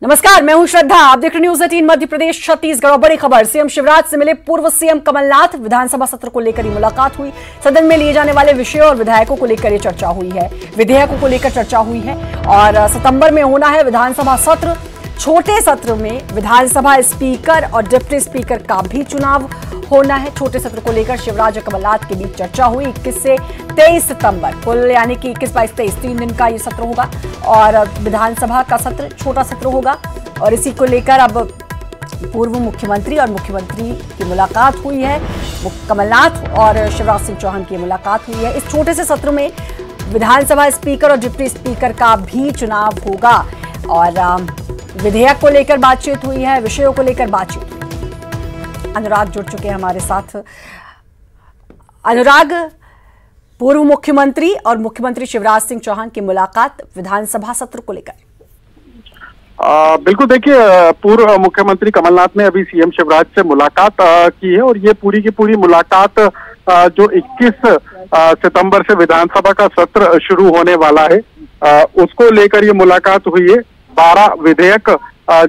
नमस्कार, मैं हूं श्रद्धा। आप देख रहे न्यूज 18 मध्य प्रदेश छत्तीसगढ़। बड़ी खबर, सीएम शिवराज से मिले पूर्व सीएम कमलनाथ। विधानसभा सत्र को लेकर ये मुलाकात हुई। सदन में लिए जाने वाले विषयों और विधायकों को लेकर ये चर्चा हुई है। विधेयकों को लेकर चर्चा हुई है और सितंबर में होना है विधानसभा सत्र। छोटे सत्र में विधानसभा स्पीकर और डिप्टी स्पीकर का भी चुनाव होना है। छोटे सत्र को लेकर शिवराज और कमलनाथ के बीच चर्चा हुई। 21 से 23 सितंबर कुल यानी कि 21, 22, 23 3 दिन का ये सत्र होगा और विधानसभा का सत्र छोटा सत्र होगा। और इसी को लेकर अब पूर्व मुख्यमंत्री और मुख्यमंत्री की मुलाकात हुई है। कमलनाथ और शिवराज सिंह चौहान की मुलाकात हुई है। इस छोटे से सत्र में विधानसभा स्पीकर और डिप्टी स्पीकर का भी चुनाव होगा और विधेयक को लेकर बातचीत हुई है, विषयों को लेकर बातचीत। अनुराग जुड़ चुके हैं हमारे साथ। अनुराग, पूर्व मुख्यमंत्री और मुख्यमंत्री शिवराज सिंह चौहान की मुलाकात विधानसभा सत्र को लेकर। बिल्कुल, देखिए, पूर्व मुख्यमंत्री कमलनाथ ने अभी सीएम शिवराज से मुलाकात की है और ये पूरी की पूरी मुलाकात जो 21 सितंबर से विधानसभा का सत्र शुरू होने वाला है उसको लेकर ये मुलाकात हुई है। 12 विधेयक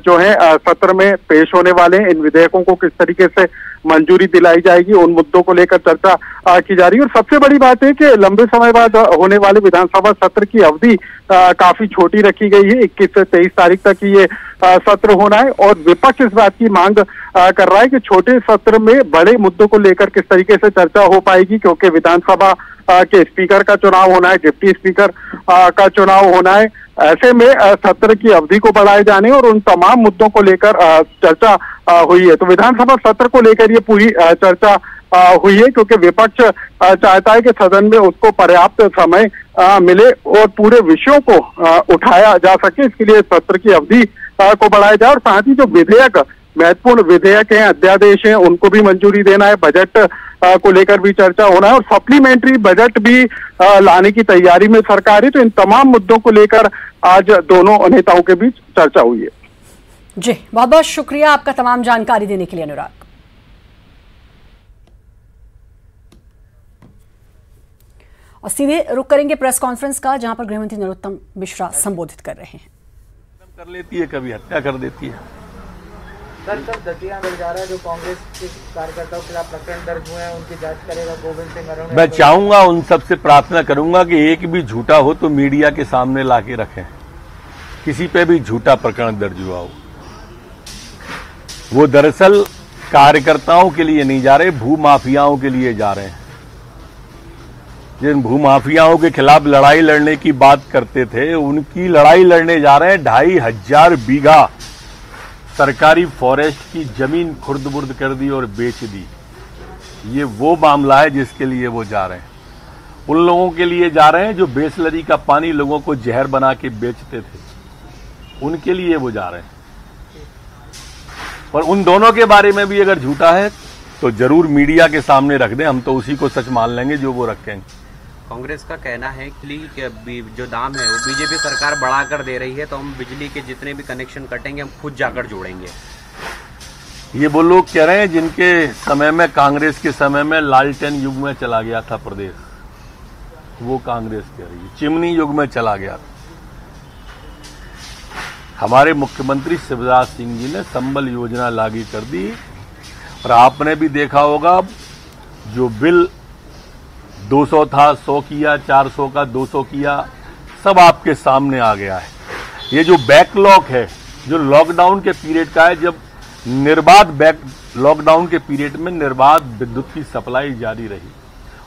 जो है सत्र में पेश होने वाले हैं। इन विधेयकों को किस तरीके से मंजूरी दिलाई जाएगी, उन मुद्दों को लेकर चर्चा की जा रही है। और सबसे बड़ी बात है कि लंबे समय बाद होने वाले विधानसभा सत्र की अवधि काफी छोटी रखी गई है। 21 से 23 तारीख तक ये सत्र होना है और विपक्ष इस बात की मांग कर रहा है कि छोटे सत्र में बड़े मुद्दों को लेकर किस तरीके से चर्चा हो पाएगी, क्योंकि विधानसभा के स्पीकर का चुनाव होना है, डिप्टी स्पीकर का चुनाव होना है। ऐसे में सत्र की अवधि को बढ़ाए जाने और उन तमाम मुद्दों को लेकर चर्चा हुई है। तो विधानसभा सत्र को लेकर ये पूरी चर्चा हुई है, क्योंकि विपक्ष चाहता है कि सदन में उसको पर्याप्त समय मिले और पूरे विषयों को उठाया जा सके। इसके लिए सत्र की अवधि को बढ़ाया जाए और साथ ही जो विधेयक, महत्वपूर्ण विधेयक हैं, अध्यादेश हैं, उनको भी मंजूरी देना है। बजट को लेकर भी चर्चा होना है और सप्लीमेंट्री बजट भी लाने की तैयारी में सरकार है। तो इन तमाम मुद्दों को लेकर आज दोनों नेताओं के बीच चर्चा हुई है। जी, बहुत बहुत शुक्रिया आपका तमाम जानकारी देने के लिए अनुराग। और सीधे रुक करेंगे प्रेस कॉन्फ्रेंस का, जहां पर गृहमंत्री नरोत्तम मिश्रा संबोधित कर रहे हैं। कर लेती है, कभी हत्या कर देती है। सर, दतिया मिल जा रहा है, जो कांग्रेस के कार्यकर्ताओं के खिलाफ प्रकरण दर्ज हुए हैं, उनकी जांच करेगा गोविंद सिंह अरुण। मैं चाहूंगा, उन सबसे प्रार्थना करूंगा कि एक भी झूठा हो तो मीडिया के सामने लाके रखें। किसी पे भी झूठा प्रकरण दर्ज हुआ हो, वो दरअसल कार्यकर्ताओं के लिए नहीं जा रहे, भूमाफियाओं के लिए जा रहे हैं। जिन भूमाफियाओं के खिलाफ लड़ाई लड़ने की बात करते थे, उनकी लड़ाई लड़ने जा रहे हैं। 2500 बीघा सरकारी फॉरेस्ट की जमीन खुर्द-बुर्द कर दी और बेच दी। ये वो मामला है जिसके लिए वो जा रहे हैं। उन लोगों के लिए जा रहे हैं जो बिसलरी का पानी लोगों को जहर बना के बेचते थे, उनके लिए वो जा रहे हैं। पर उन दोनों के बारे में भी अगर झूठा है तो जरूर मीडिया के सामने रख दें, हम तो उसी को सच मान लेंगे जो वो रखेंगे। कांग्रेस का कहना है कि जो दाम है वो बीजेपी सरकार बढ़ा कर दे रही है, तो हम बिजली के जितने भी कनेक्शन कटेंगे हम खुद जाकर जोड़ेंगे। ये वो लोग कह रहे हैं जिनके समय में, कांग्रेस के समय में लालटेन युग में चला गया था प्रदेश, वो कांग्रेस कह रही है। चिमनी युग में चला गया था। हमारे मुख्यमंत्री शिवराज सिंह जी ने संबल योजना लागू कर दी और आपने भी देखा होगा, जो बिल 200 था 100 किया, 400 का 200 किया, सब आपके सामने आ गया है। ये जो बैकलॉग है, जो लॉकडाउन के पीरियड का है, जब लॉकडाउन के पीरियड में निर्बाध विद्युत की सप्लाई जारी रही,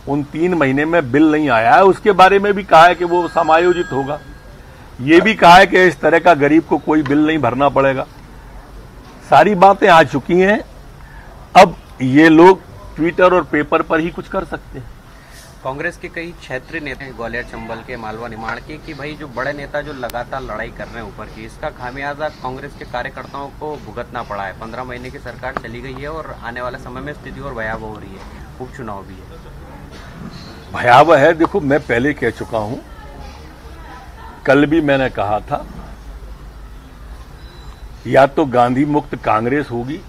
उन 3 महीने में बिल नहीं आया है। उसके बारे में भी कहा है कि वो समायोजित होगा। ये भी कहा है कि इस तरह का गरीब को कोई बिल नहीं भरना पड़ेगा। सारी बातें आ चुकी हैं। अब ये लोग ट्विटर और पेपर पर ही कुछ कर सकते हैं। कांग्रेस के कई क्षेत्रीय नेता, ग्वालियर, चंबल के, मालवा, निमाड़ के, कि भाई जो बड़े नेता जो लगातार लड़ाई कर रहे हैं ऊपर की, इसका खामियाजा कांग्रेस के कार्यकर्ताओं को भुगतना पड़ा है। 15 महीने की सरकार चली गई है और आने वाले समय में स्थिति और भयावह हो रही है। उपचुनाव भी है, भयावह है। देखो, मैं पहले कह चुका हूं, कल भी मैंने कहा था, या तो गांधी मुक्त कांग्रेस होगी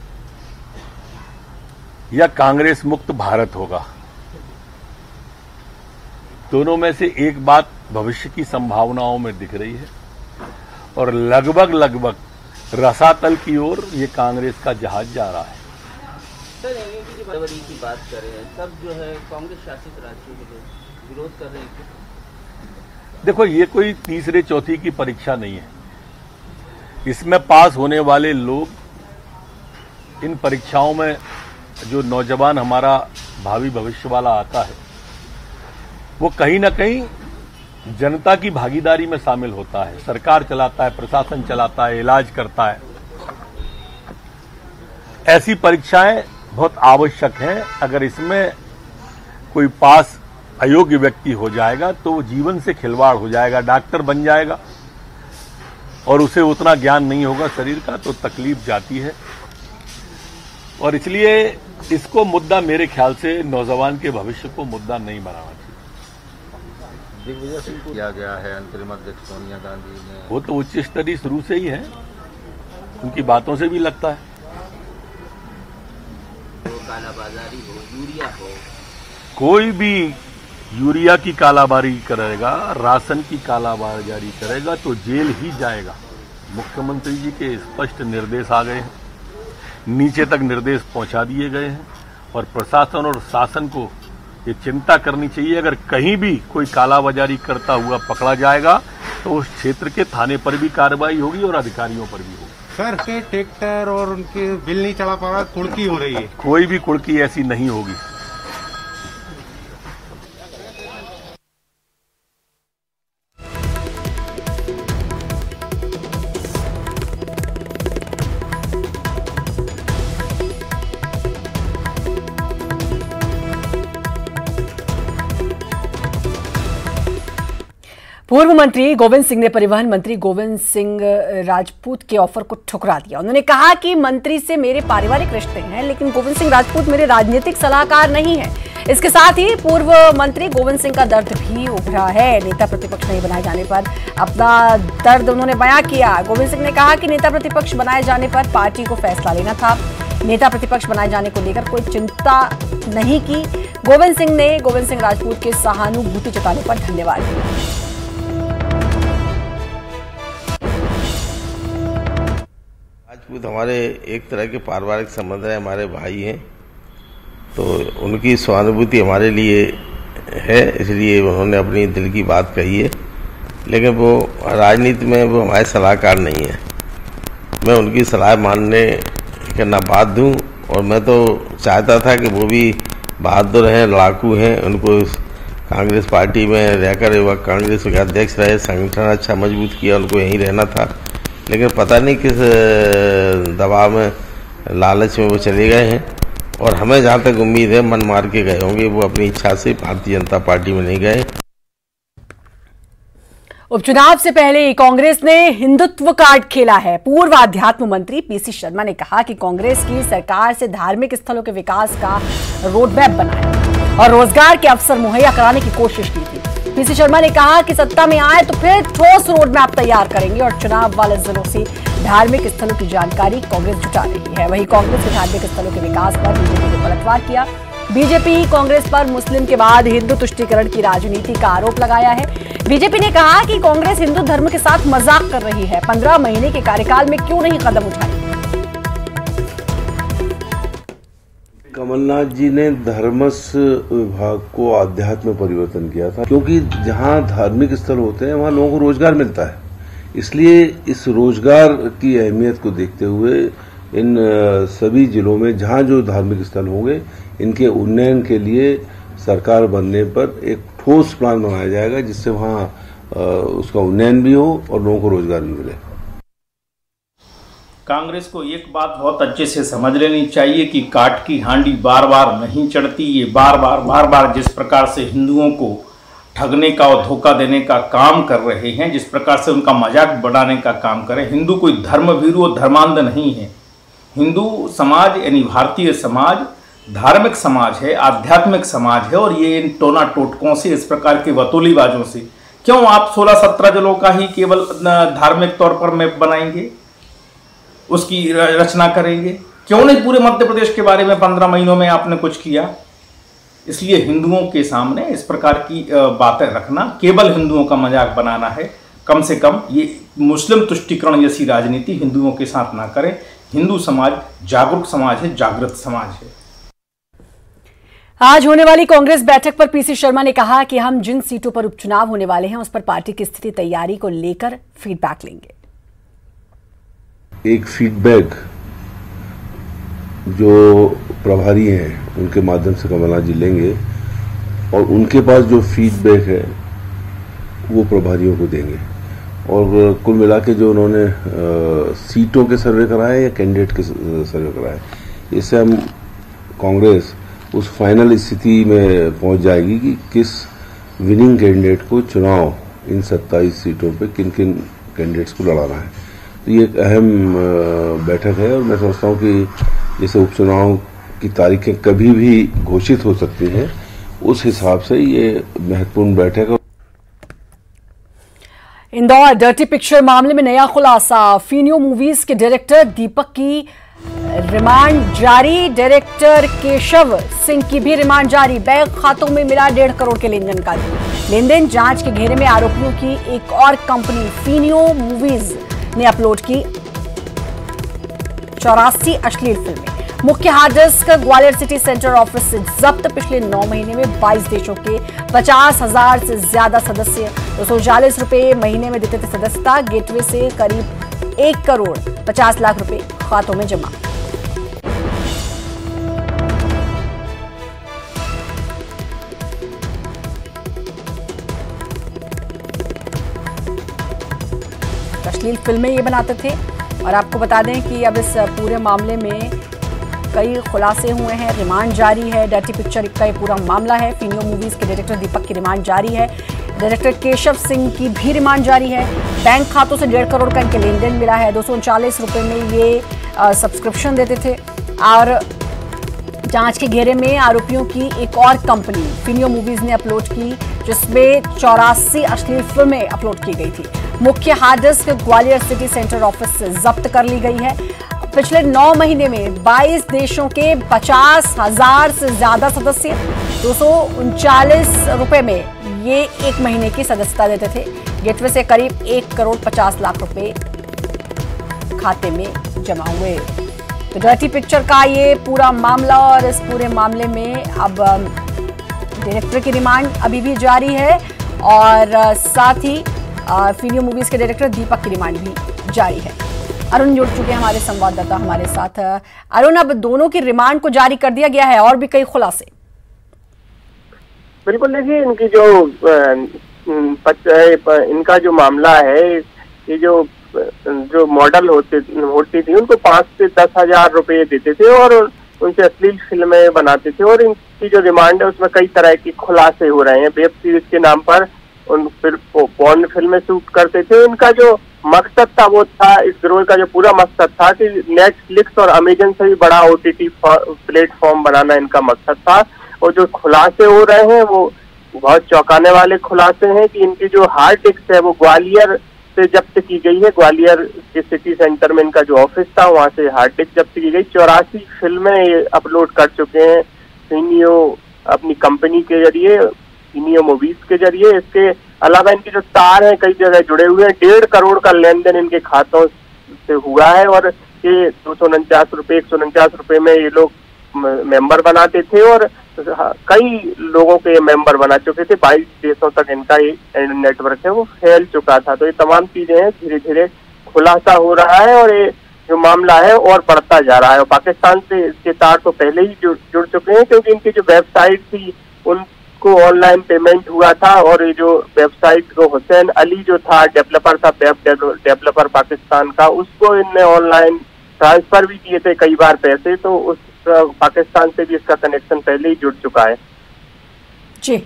या कांग्रेस मुक्त भारत होगा। दोनों में से एक बात भविष्य की संभावनाओं में दिख रही है और लगभग रसातल की ओर ये कांग्रेस का जहाज जा रहा है। सर एमयूपी की बराबरी की बात कर रहे हैं, सब जो है कांग्रेस शासित राज्यों के लोग विरोध कर रहे हैं। देखो, ये कोई तीसरे चौथी की परीक्षा नहीं है। इसमें पास होने वाले लोग, इन परीक्षाओं में जो नौजवान हमारा भावी भविष्य वाला आता है, वो कहीं ना कहीं जनता की भागीदारी में शामिल होता है। सरकार चलाता है, प्रशासन चलाता है, इलाज करता है। ऐसी परीक्षाएं बहुत आवश्यक हैं। अगर इसमें कोई पास अयोग्य व्यक्ति हो जाएगा तो वो जीवन से खिलवाड़ हो जाएगा। डॉक्टर बन जाएगा और उसे उतना ज्ञान नहीं होगा शरीर का, तो तकलीफ जाती है। और इसलिए इसको मुद्दा, मेरे ख्याल से नौजवान के भविष्य को मुद्दा नहीं बनाना चाहिए। दिग्विजय सिंह को किया गया है अंतरिम अध्यक्ष सोनिया गांधी ने। वो तो उच्च स्तरीय शुरू से ही है, उनकी बातों से भी लगता है। कालाबाजारी हो, यूरिया हो, कोई भी यूरिया की कालाबाजारी करेगा, राशन की कालाबाजारी करेगा तो जेल ही जाएगा। मुख्यमंत्री जी के स्पष्ट निर्देश आ गए हैं, नीचे तक निर्देश पहुंचा दिए गए हैं और प्रशासन और शासन को ये चिंता करनी चाहिए। अगर कहीं भी कोई कालाबाजारी करता हुआ पकड़ा जाएगा तो उस क्षेत्र के थाने पर भी कार्रवाई होगी और अधिकारियों पर भी होगी। सर के ट्रैक्टर और उनके बिल नहीं चढ़ा पा रहा, कुड़की हो रही है। कोई भी कुड़की ऐसी नहीं होगी। पूर्व मंत्री गोविंद सिंह ने परिवहन मंत्री गोविंद सिंह राजपूत के ऑफर को ठुकरा दिया। उन्होंने कहा कि मंत्री से मेरे पारिवारिक रिश्ते हैं, लेकिन गोविंद सिंह राजपूत मेरे राजनीतिक सलाहकार नहीं है। इसके साथ ही पूर्व मंत्री गोविंद सिंह का दर्द भी उभरा है। नेता प्रतिपक्ष नहीं बनाए जाने पर अपना दर्द उन्होंने बयां किया। गोविंद सिंह ने कहा कि नेता प्रतिपक्ष बनाए जाने पर पार्टी को फैसला लेना था। नेता प्रतिपक्ष बनाए जाने को लेकर कोई चिंता नहीं की। गोविंद सिंह ने गोविंद सिंह राजपूत के सहानुभूति जताने पर धन्यवाद दिया। राजपूत हमारे एक तरह के पारिवारिक संबंध है, हमारे भाई हैं, तो उनकी सहानुभूति हमारे लिए है, इसलिए उन्होंने अपनी दिल की बात कही है। लेकिन वो राजनीति में वो हमारे सलाहकार नहीं है। मैं उनकी सलाह मानने के ना बाध्य हूँ और मैं तो चाहता था कि वो भी बहादुर हैं, लड़ाकू हैं, उनको कांग्रेस पार्टी में रहकर वह कांग्रेस के अध्यक्ष रहे, संगठन अच्छा मजबूत किया, उनको यहीं रहना था। लेकिन पता नहीं किस दबाव में, लालच में वो चले गए हैं और हमें जहाँ तक उम्मीद है मन मार के गए होंगे, वो अपनी इच्छा से भारतीय जनता पार्टी में नहीं गए। उपचुनाव से पहले कांग्रेस ने हिंदुत्व कार्ड खेला है। पूर्व आध्यात्म मंत्री पीसी शर्मा ने कहा कि कांग्रेस की सरकार से धार्मिक स्थलों के विकास का रोडमैप बनाया और रोजगार के अवसर मुहैया कराने की कोशिश की थी। पीसी शर्मा ने कहा कि सत्ता में आए तो फिर ठोस रोडमैप तैयार करेंगे और चुनाव वाले जिलों से धार्मिक स्थलों की जानकारी कांग्रेस जुटा रही है। वहीं कांग्रेस के धार्मिक स्थलों के विकास पर बीजेपी ने पलटवार किया। बीजेपी कांग्रेस पर मुस्लिम के बाद हिंदू तुष्टीकरण की राजनीति का आरोप लगाया है। बीजेपी ने कहा कि कांग्रेस हिंदू धर्म के साथ मजाक कर रही है। 15 महीने के कार्यकाल में क्यों नहीं कदम उठाए? कमलनाथ जी ने धर्मस विभाग को आध्यात्म में परिवर्तन किया था, क्योंकि जहां धार्मिक स्थल होते हैं वहां लोगों को रोजगार मिलता है। इसलिए इस रोजगार की अहमियत को देखते हुए इन सभी जिलों में जहां जो धार्मिक स्थल होंगे, इनके उन्नयन के लिए सरकार बनने पर एक ठोस प्लान बनाया जाएगा, जिससे वहां उसका उन्नयन भी हो और लोगों को रोजगार भी मिले। कांग्रेस को एक बात बहुत अच्छे से समझ लेनी चाहिए कि काठ की हांडी बार बार नहीं चढ़ती। ये बार बार जिस प्रकार से हिंदुओं को ठगने का और धोखा देने का काम कर रहे हैं, जिस प्रकार से उनका मजाक बढ़ाने का काम करें। हिंदू कोई धर्मभीरु और धर्मांध नहीं है। हिंदू समाज यानी भारतीय समाज धार्मिक समाज है, आध्यात्मिक समाज है। और ये इन टोना टोटकों से, इस प्रकार के वतूलीबाजों से क्यों आप 16-17 जिलों का ही केवल धार्मिक तौर पर मैप बनाएंगे, उसकी रचना करेंगे? क्यों नहीं पूरे मध्य प्रदेश के बारे में 15 महीनों में आपने कुछ किया? इसलिए हिंदुओं के सामने इस प्रकार की बातें रखना केवल हिंदुओं का मजाक बनाना है। कम से कम ये मुस्लिम तुष्टीकरण जैसी राजनीति हिंदुओं के साथ ना करें। हिंदू समाज जागरूक समाज है, जागृत समाज है। आज होने वाली कांग्रेस बैठक पर पीसी शर्मा ने कहा कि हम जिन सीटों पर उपचुनाव होने वाले हैं उस पर पार्टी की स्थिति तैयारी को लेकर फीडबैक लेंगे। एक फीडबैक जो प्रभारी हैं उनके माध्यम से कमलनाथ जी लेंगे और उनके पास जो फीडबैक है वो प्रभारियों को देंगे। और कुल मिला के जो उन्होंने सीटों के सर्वे कराए या कैंडिडेट के सर्वे कराए, इससे हम कांग्रेस उस फाइनल स्थिति में पहुंच जाएगी कि किस विनिंग कैंडिडेट को चुनाव इन 27 सीटों पे किन किन कैंडिडेट्स को लड़ाना है। तो ये एक अहम बैठक है और मैं समझता हूं कि जैसे उपचुनाव की तारीखें कभी भी घोषित हो सकती हैं, उस हिसाब से ये महत्वपूर्ण बैठक है। इंदौर डर्टी पिक्चर मामले में नया खुलासा, फिनियो मूवीज के डायरेक्टर दीपक की रिमांड जारी, डायरेक्टर केशव सिंह की भी रिमांड जारी। बैंक खातों में मिला 1.5 करोड़ के लेनदेन का लेनदेन जांच के घेरे में आरोपियों की एक और कंपनी फिनियो मूवीज ने अपलोड की 84 अश्लील फिल्में। मुख्य hard disk Gwalior city centre office से जब्त। पिछले 9 महीने में 22 देशों के 50,000 से ज्यादा सदस्य 240 रुपए महीने में देते थे सदस्यता। गेटवे से करीब 1 करोड़ 50 लाख रुपए खातों में जमा। अश्लील फिल्में ये बनाते थे। और आपको बता दें कि अब इस पूरे मामले में कई खुलासे हुए हैं, रिमांड जारी है। डर्टी पिक्चर का ये पूरा मामला है। फिनियो मूवीज के डायरेक्टर दीपक की रिमांड जारी है। डायरेक्टर केशव सिंह की भी रिमांड जारी है। बैंक खातों से 1.5 करोड़ का इनके लेनदेन मिला है। 239 रुपए में ये सब्सक्रिप्शन देते थे। और जांच के घेरे में आरोपियों की एक और कंपनी फिनियो मूवीज ने अपलोड की, जिसमें 84 अश्लील फिल्में अपलोड की गई थी। मुख्य hard disk Gwalior city centre office से जब्त कर ली गई है। पिछले 9 महीने में 22 देशों के 50,000 से ज्यादा सदस्य 239 रुपए में ये 1 महीने की सदस्यता देते थे। गेटवे से करीब 1 करोड़ 50 लाख रुपए खाते में जमा हुए। तो डर्टी पिक्चर का ये पूरा मामला और इस पूरे मामले में अब डायरेक्टर की रिमांड अभी भी जारी है और साथ ही फिनियो मूवीज के डायरेक्टर दीपक की रिमांड भी जारी है। अरुण जुड़ चुके हैं हमारे संवाददाता हमारे साथ। अरुण, अब दोनों की रिमांड को जारी कर दिया गया है और भी कई खुलासे। बिल्कुल, देखिए इनकी जो इनका जो मामला है, ये जो मॉडल होती थी उनको 5 से 10 हजार रुपए देते थे और उनसे अश्लील फिल्में बनाते थे। और इनकी जो रिमांड है उसमें कई तरह के खुलासे हो रहे हैं। वेब सीरीज के नाम पर उन फिर पॉर्न फिल्में शूट करते थे। इनका जो मकसद था वो था, इस गिरोह का जो पूरा मकसद था कि नेटफ्लिक्स और अमेजन से भी बड़ा OTT प्लेटफॉर्म बनाना इनका मकसद था। और जो खुलासे हो रहे हैं वो बहुत चौंकाने वाले खुलासे हैं कि इनकी जो हार्ड डिस्क है वो ग्वालियर से जब्त की गई है। ग्वालियर के सिटी सेंटर में इनका जो ऑफिस था वहां से हार्ड डिस्क जब्त की गई। 84 फिल्में अपलोड कर चुके हैं फिनियो अपनी कंपनी के जरिए, फिनियो मूवीज के जरिए। इसके अलावा इनके जो तार हैं कई जगह जुड़े हुए हैं। 1.5 करोड़ का लेन देन इनके खातों से हुआ है और ये 149 रुपए में ये लोग मेंबर बनाते थे और कई लोगों के मेंबर बना चुके थे। 22 देशों तक इनका ये नेटवर्क है वो फैल चुका था। तो ये तमाम चीजें हैं, धीरे धीरे खुलासा हो रहा है और ये जो मामला है और बढ़ता जा रहा है। और पाकिस्तान से इसके तार तो पहले ही जुड़ चुके हैं, क्योंकि इनकी जो वेबसाइट थी उनको ऑनलाइन पेमेंट हुआ था। और ये जो वेबसाइट को हुसैन अली जो था डेवलपर था, वेब डेवलपर पाकिस्तान का, उसको इनने ऑनलाइन ट्रांसफर भी किए थे कई बार पैसे। तो उस पाकिस्तान से भी इसका कनेक्शन पहले ही जुड़ चुका है। जी,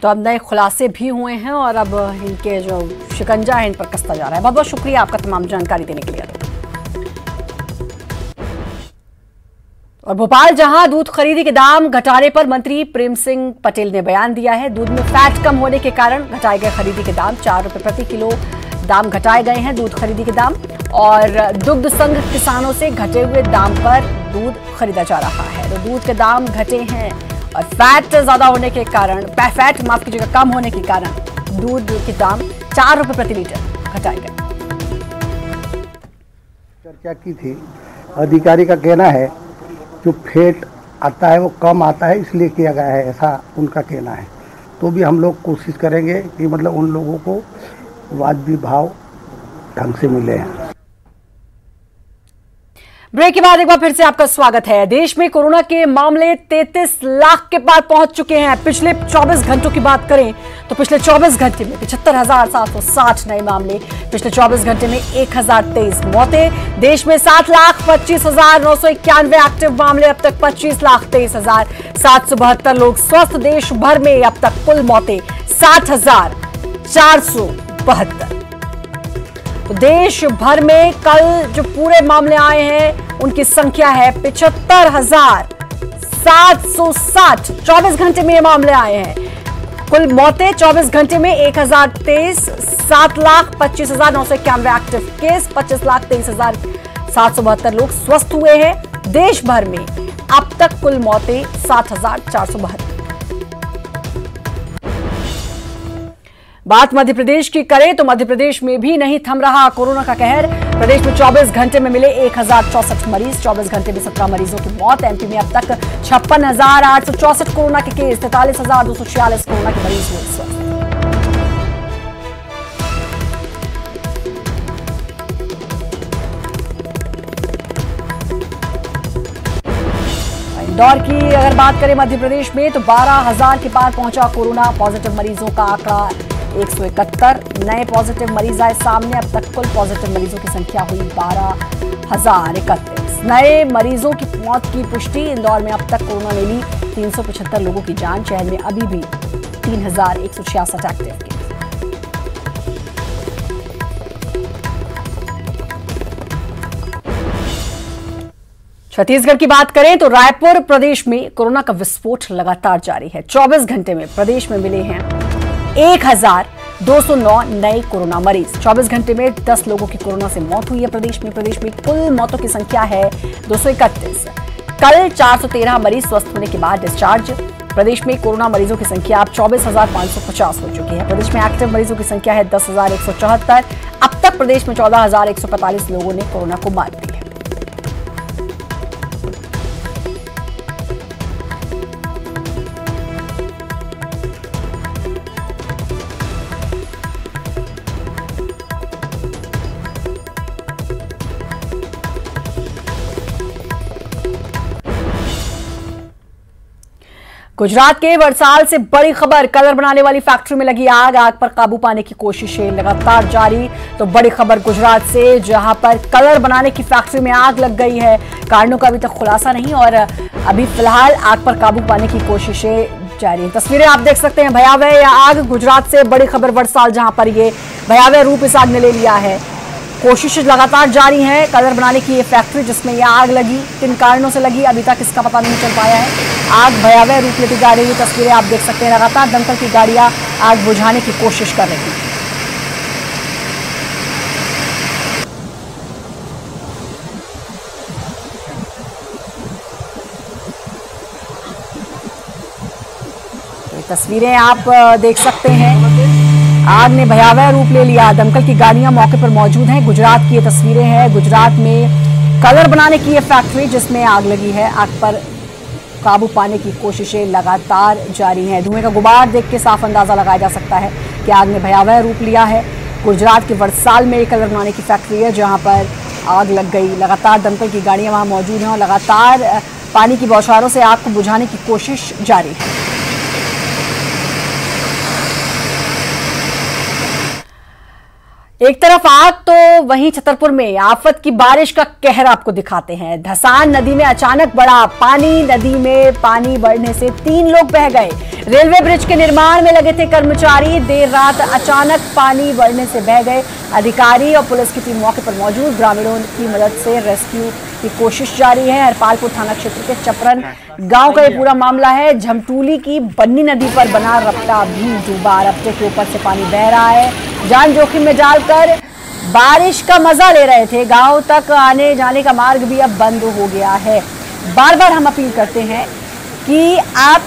तो अब नए खुलासे भी हुए हैं और अब इनके जो शिकंजा है इन पर कसता जा रहा है। बहुत बहुत शुक्रिया आपका तमाम जानकारी देने के लिए। और भोपाल जहां दूध खरीदी के दाम घटाने पर मंत्री प्रेम सिंह पटेल ने बयान दिया है। दूध में फैट कम होने के कारण घटाए गए खरीदी के दाम, 4 रुपए प्रति किलो दाम घटाए गए हैं दूध खरीदी के दाम। और दुग्ध संघ किसानों से घटे हुए दाम पर दूध खरीदा जा रहा है। तो दूध के दाम घटे हैं और फैट ज्यादा होने के कारण, फैट माफ कीजिएगा कम होने के कारण दूध के दाम 4 रुपए प्रति लीटर घटाए गए। चर्चा की थी, अधिकारी का कहना है जो फैट आता है वो कम आता है इसलिए किया गया है, ऐसा उनका कहना है। तो भी हम लोग कोशिश करेंगे कि मतलब उन लोगों को वाजिब भाव ढंग से मिले। ब्रेक के बाद एक बार फिर से आपका स्वागत है। देश में कोरोना के मामले 33 लाख के पार पहुंच चुके हैं। पिछले 24 घंटों की बात करें तो पिछले 24 घंटे में 75,760 नए मामले, पिछले 24 घंटे में 1023 मौतें। देश में 7,25,991 एक्टिव मामले, अब तक 25,23,772 लोग स्वस्थ। देश भर में अब तक कुल मौतें 60,472। तो देश भर में कल जो पूरे मामले आए हैं उनकी संख्या है 75,760। 24 घंटे में ये मामले आए हैं। कुल मौतें 24 घंटे में 1023, 7,25,991 एक्टिव केस, 25,23,772 लोग स्वस्थ हुए हैं। देश भर में अब तक कुल मौतें 7,472। बात मध्य प्रदेश की करें तो मध्य प्रदेश में भी नहीं थम रहा कोरोना का कहर। प्रदेश में 24 घंटे में मिले 1064 मरीज, 24 घंटे में 17 मरीजों की मौत। एमपी में अब तक 56,864 कोरोना के केस, 43,246 कोरोना के मरीज हुए स्वस्थ। इंदौर की अगर बात करें मध्य प्रदेश में तो 12,000 के पार पहुंचा कोरोना पॉजिटिव मरीजों का आंकड़ा। 171 नए पॉजिटिव मरीज आए सामने। अब तक कुल पॉजिटिव मरीजों की संख्या हुई 12,031। नए मरीजों की मौत की पुष्टि। इंदौर में अब तक कोरोना ने ली 375 लोगों की जान। शहर में अभी भी 3,166 एक्टिव केस। छत्तीसगढ़ की बात करें तो रायपुर प्रदेश में कोरोना का विस्फोट लगातार जारी है। 24 घंटे में प्रदेश में मिले हैं 1,209 नए कोरोना मरीज। 24 घंटे में 10 लोगों की कोरोना से मौत हुई है। प्रदेश में कुल मौतों की संख्या है 231। कल 413 मरीज स्वस्थ होने के बाद डिस्चार्ज। प्रदेश में कोरोना मरीजों की संख्या अब 24,550 हो चुकी है। प्रदेश में एक्टिव मरीजों की संख्या है 10,174। अब तक प्रदेश में 14,145 लोगों ने कोरोना को मात दी है। गुजरात के वरसाल से बड़ी खबर। कलर बनाने वाली फैक्ट्री में लगी आग। आग पर काबू पाने की कोशिशें लगातार जारी। तो बड़ी खबर गुजरात से, जहां पर कलर बनाने की फैक्ट्री में आग लग गई है। कारणों का अभी तक खुलासा नहीं और अभी फिलहाल आग पर काबू पाने की कोशिशें जारी हैं। तस्वीरें आप देख सकते हैं। भयावह यह आग। गुजरात से बड़ी खबर वरसाल, जहां पर ये भयावह रूप इस आग ने ले लिया है। कोशिशें लगातार जारी हैं। कलर बनाने की ये फैक्ट्री जिसमें यह आग लगी, किन कारणों से लगी अभी तक इसका पता नहीं चल पाया है। आग भयावह रूप लेती जा रही है। तस्वीरें आप देख सकते हैं। लगातार दमकल की गाड़ियां आग बुझाने की कोशिश कर रही हैं। तस्वीरें आप देख सकते हैं। आग ने भयावह रूप ले लिया। दमकल की गाड़ियां मौके पर मौजूद हैं। गुजरात की ये तस्वीरें हैं। गुजरात में कलर बनाने की ये फैक्ट्री जिसमें आग लगी है। आग पर काबू पाने की कोशिशें लगातार जारी हैं। धुएं का गुबार देख के साफ अंदाजा लगाया जा सकता है कि आग ने भयावह रूप लिया है। गुजरात के वरसाल में कलर बनाने की फैक्ट्री है जहां पर आग लग गई। लगातार दमकल की गाड़ियां वहां मौजूद हैं और लगातार पानी की बौछारों से आग को बुझाने की कोशिश जारी है। एक तरफ आग तो वहीं छतरपुर में आफत की बारिश का कहर आपको दिखाते हैं। धसान नदी में अचानक बढ़ा पानी। नदी में पानी बढ़ने से 3 लोग बह गए। रेलवे ब्रिज के निर्माण में लगे थे कर्मचारी। देर रात अचानक पानी बढ़ने से बह गए। अधिकारी और पुलिस की टीम मौके पर मौजूद। ग्रामीणों की मदद से रेस्क्यू की कोशिश जारी है। हरपालपुर थाना क्षेत्र के चपरन गांव का ये पूरा मामला है। झमटूली की बन्नी नदी पर बना रपटा भी डूबा। रपटे के ऊपर से पानी बह रहा है। जान जोखिम में डालकर बारिश का मजा ले रहे थे। गांव तक आने जाने का मार्ग भी अब बंद हो गया है। बार बार हम अपील करते हैं कि आप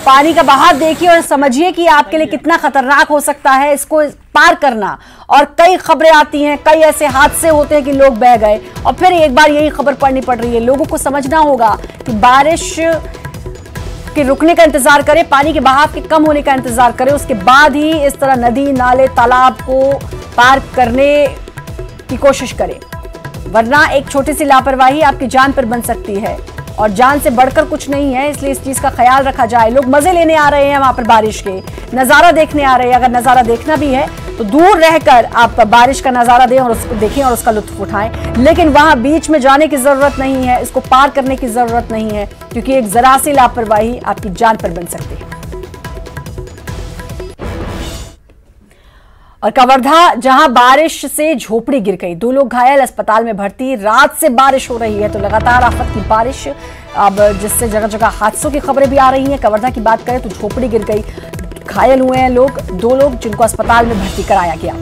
पानी का बहाव देखिए और समझिए कि आपके लिए कितना खतरनाक हो सकता है इसको पार करना। और कई खबरें आती हैं, कई ऐसे हादसे होते हैं कि लोग बह गए और फिर एक बार यही खबर पढ़नी पड़ रही है। लोगों को समझना होगा कि बारिश के रुकने का इंतजार करें, पानी के बहाव के कम होने का इंतजार करें, उसके बाद ही इस तरह नदी नाले तालाब को पार करने की कोशिश करें, वरना एक छोटी सी लापरवाही आपकी जान पर बन सकती है और जान से बढ़कर कुछ नहीं है। इसलिए इस चीज का ख्याल रखा जाए। लोग मजे लेने आ रहे हैं वहां पर, बारिश के नजारा देखने आ रहे हैं। अगर नजारा देखना भी है तो दूर रहकर आप बारिश का नजारा दें और उसको देखें और उसका लुत्फ उठाएं, लेकिन वहां बीच में जाने की जरूरत नहीं है, इसको पार करने की जरूरत नहीं है, क्योंकि एक जरा सी लापरवाही आपकी जान पर बन सकती है। और कवर्धा, जहां बारिश से झोपड़ी गिर गई, 2 लोग घायल, अस्पताल में भर्ती। रात से बारिश हो रही है तो लगातार आफत की बारिश, अब जिससे जगह जगह हादसों की खबरें भी आ रही हैं। कवर्धा की बात करें तो झोपड़ी गिर गई, घायल हुए हैं लोग, 2 लोग जिनको अस्पताल में भर्ती कराया गया।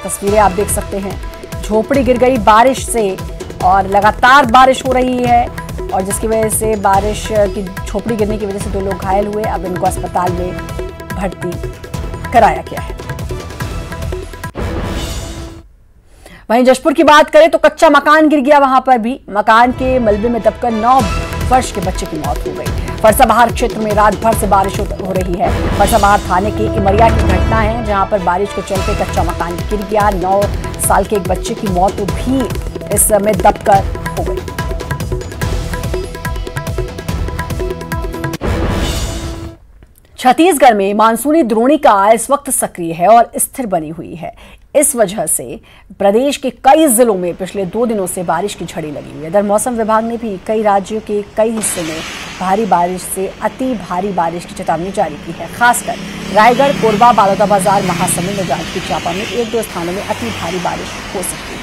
तस्वीरें आप देख सकते हैं, झोपड़ी गिर गई बारिश से और लगातार बारिश हो रही है और जिसकी वजह से बारिश की झोपड़ी गिरने की वजह से 2 लोग घायल हुए। अब इनको अस्पताल में भर्ती कराया गया है। वहीं जशपुर की बात करें तो कच्चा मकान गिर गया, वहां पर भी मकान के मलबे में दबकर 9 वर्ष के बच्चे की मौत हो गई। फरसाबहार क्षेत्र में रात भर से बारिश हो रही है। फरसाबहार थाने के इमरिया की घटना है, जहां पर बारिश के चलते कच्चा मकान गिर गया। 9 साल के एक बच्चे की मौत भी इस समय दबकर हो गई। छत्तीसगढ़ में मानसूनी द्रोणिका इस वक्त सक्रिय है और स्थिर बनी हुई है। इस वजह से प्रदेश के कई जिलों में पिछले 2 दिनों से बारिश की झड़ी लगी हुई है। इधर मौसम विभाग ने भी कई राज्यों के कई हिस्सों में भारी बारिश से अति भारी बारिश की चेतावनी जारी की है। खासकर रायगढ़, कोरबा, बलौदाबाजार, महासमुंद, जांजगीर चांपा में 1-2 स्थानों में अति भारी बारिश हो सकती है।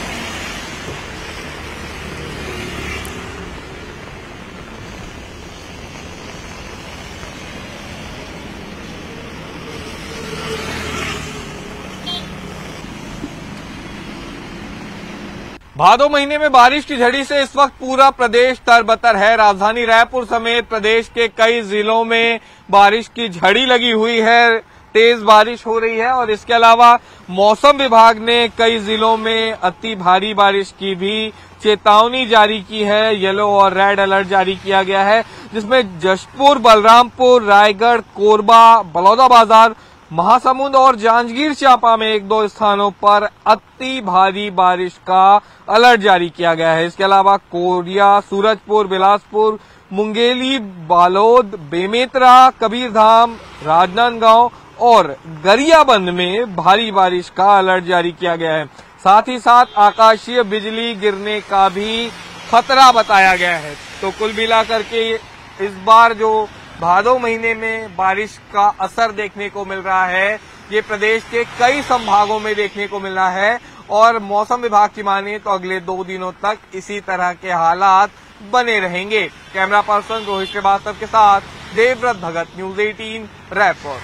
भादो महीने में बारिश की झड़ी से इस वक्त पूरा प्रदेश तरबतर है। राजधानी रायपुर समेत प्रदेश के कई जिलों में बारिश की झड़ी लगी हुई है, तेज बारिश हो रही है और इसके अलावा मौसम विभाग ने कई जिलों में अति भारी बारिश की भी चेतावनी जारी की है। येलो और रेड अलर्ट जारी किया गया है, जिसमें जशपुर, बलरामपुर, रायगढ़, कोरबा, बलौदाबाजार, महासमुंद और जांजगीर चांपा में 1-2 स्थानों पर अति भारी बारिश का अलर्ट जारी किया गया है। इसके अलावा कोरिया, सूरजपुर, बिलासपुर, मुंगेली, बालोद, बेमेतरा, कबीरधाम, राजनांदगांव और गरियाबंद में भारी बारिश का अलर्ट जारी किया गया है। साथ ही साथ आकाशीय बिजली गिरने का भी खतरा बताया गया है। तो कुल मिलाकर के इस बार जो भादो महीने में बारिश का असर देखने को मिल रहा है, ये प्रदेश के कई संभागों में देखने को मिल रहा है और मौसम विभाग की माने तो अगले 2 दिनों तक इसी तरह के हालात बने रहेंगे। कैमरा पर्सन रोहित श्रीवास्तव के साथ देवव्रत भगत, न्यूज 18 रायपुर।